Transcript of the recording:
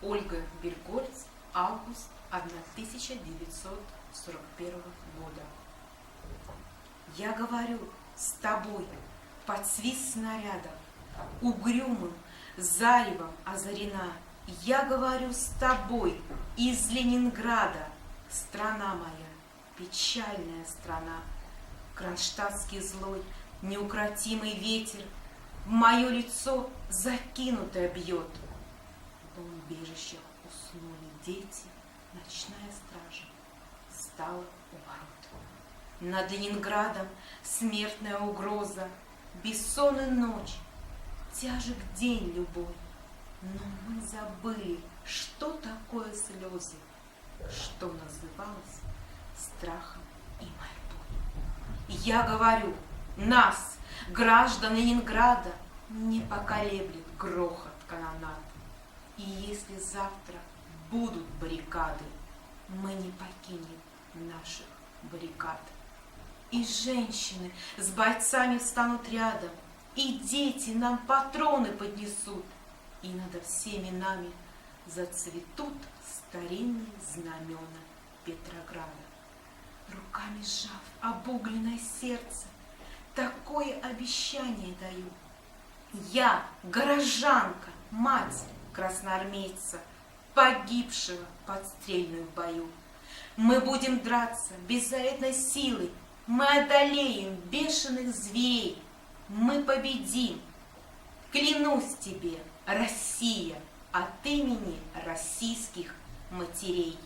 Ольга Бергольц, август 1941 года. Я говорю с тобой под свист снарядов, угрюмым заревом озарена. Я говорю с тобой из Ленинграда, страна моя, печальная страна. Кронштадтский злой, неукротимый ветер в мое лицо закинутое бьет. В бомбежищах уснули дети, ночная стража стала у ворот. Над Ленинградом смертная угроза, бессонная ночь, тяжек день любой. Но мы забыли, что такое слезы, что называлось страхом и мольбой. Я говорю, нас, граждан Ленинграда, не поколеблет грохот канонад. И если завтра будут баррикады, мы не покинем наших баррикад. И женщины с бойцами встанут рядом, и дети нам патроны поднесут, и над всеми нами зацветут старинные знамена Петрограда. Руками сжав обугленное сердце, такое обещание даю. Я, горожанка, мать красноармейца, погибшего подстрельную в бою. Мы будем драться беззаветной силой, мы одолеем бешеных зверей, мы победим. Клянусь тебе, Россия, от имени российских матерей.